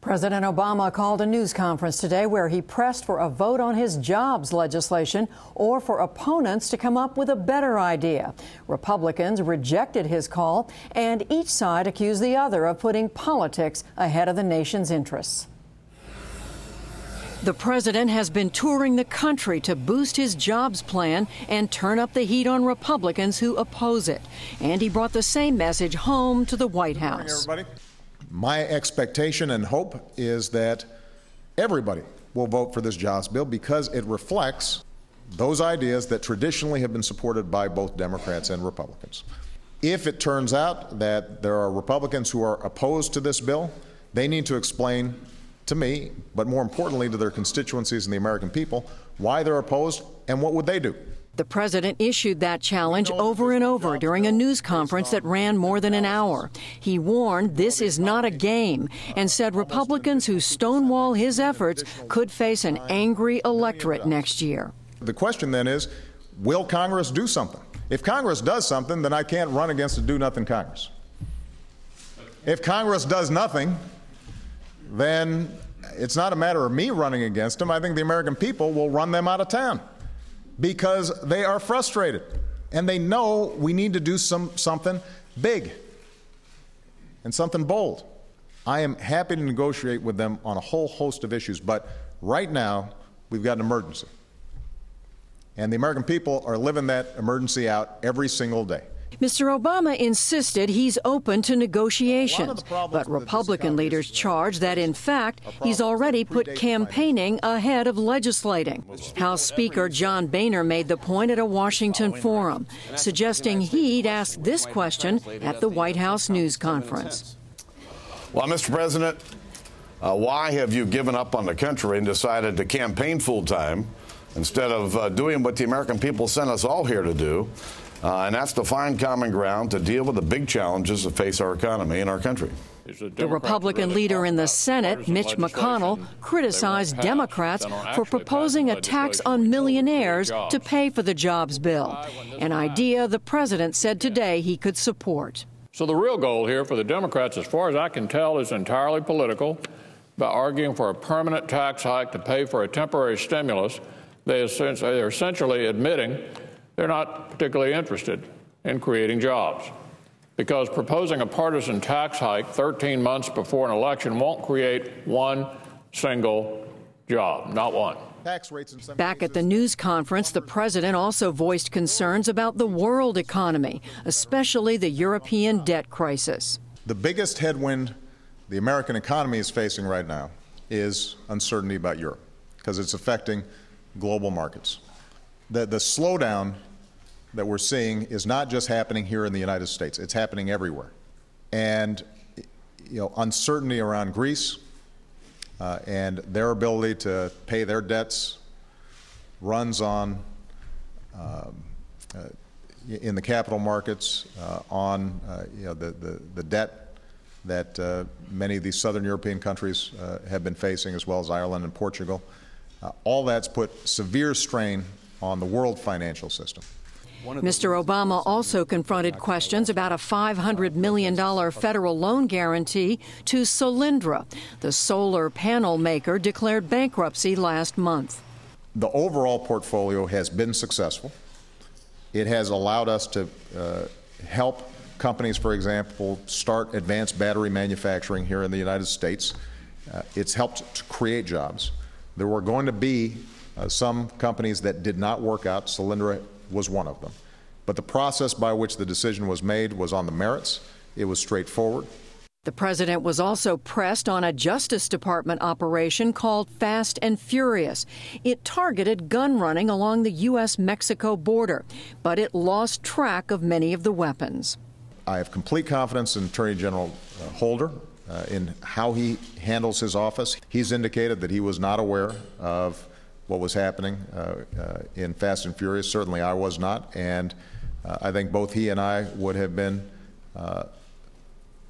President Obama called a news conference today where he pressed for a vote on his jobs legislation or for opponents to come up with a better idea. Republicans rejected his call, and each side accused the other of putting politics ahead of the nation's interests. The president has been touring the country to boost his jobs plan and turn up the heat on Republicans who oppose it. And he brought the same message home to the White House. Good morning, everybody. My expectation and hope is that everybody will vote for this jobs bill because it reflects those ideas that traditionally have been supported by both Democrats and Republicans. If it turns out that there are Republicans who are opposed to this bill, they need to explain to me, but more importantly to their constituencies and the American people, why they're opposed and what would they do. The president issued that challenge over and over during a news conference that ran more than an hour. He warned this is not a game and said Republicans who stonewall his efforts could face an angry electorate next year. The question then is, will Congress do something? If Congress does something, then I can't run against a do-nothing Congress. If Congress does nothing, then it's not a matter of me running against them. I think the American people will run them out of town, because they are frustrated and they know we need to do something big and something bold. I am happy to negotiate with them on a whole host of issues, but right now we've got an emergency. And the American people are living that emergency out every single day. Mr. Obama insisted he's open to negotiations, but Republican leaders charge that, in fact, he's already put campaigning ahead of legislating. House Speaker John Boehner made the point at a Washington forum, suggesting he'd ask this question at the White House news conference. Well, Mr. President, why have you given up on the country and decided to campaign full-time instead of doing what the American people sent us all here to do? And that's to find common ground to deal with the big challenges that face our economy and our country. The Republican leader in the Senate, Mitch McConnell, criticized Democrats for proposing a tax on millionaires to pay for the jobs bill, an idea the president said today he could support. So the real goal here for the Democrats, as far as I can tell, is entirely political. By arguing for a permanent tax hike to pay for a temporary stimulus, they're essentially admitting they're not particularly interested in creating jobs, because proposing a partisan tax hike 13 months before an election won't create one single job, not one. Back at the news conference, the president also voiced concerns about the world economy, especially the European debt crisis. The biggest headwind the American economy is facing right now is uncertainty about Europe, because it's affecting global markets. The slowdown that we're seeing is not just happening here in the United States. It's happening everywhere. And uncertainty around Greece and their ability to pay their debts runs on, in the capital markets, on the debt that many of these southern European countries have been facing, as well as Ireland and Portugal. All that's put severe strain on the world financial system. Mr. Obama also confronted questions about a $500 million federal loan guarantee to Solyndra. The solar panel maker declared bankruptcy last month. The overall portfolio has been successful. It has allowed us to help companies, for example, start advanced battery manufacturing here in the United States. It's helped to create jobs. There were going to be some companies that did not work out. Solyndra was one of them. But the process by which the decision was made was on the merits. It was straightforward. The president was also pressed on a Justice Department operation called Fast and Furious. It targeted gun running along the U.S.-Mexico border, but it lost track of many of the weapons. I have complete confidence in Attorney General Holder in how he handles his office. He's indicated that he was not aware of what was happening in Fast and Furious. Certainly I was not, and I think both he and I would have been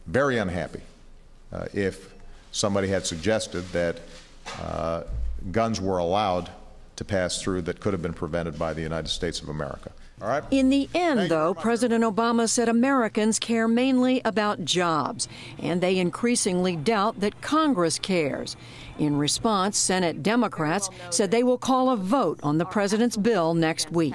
very unhappy if somebody had suggested that guns were allowed to pass through that could have been prevented by the United States of America. All right? In the end, though, President Obama said Americans care mainly about jobs, and they increasingly doubt that Congress cares. In response, Senate Democrats said they will call a vote on the president's bill next week.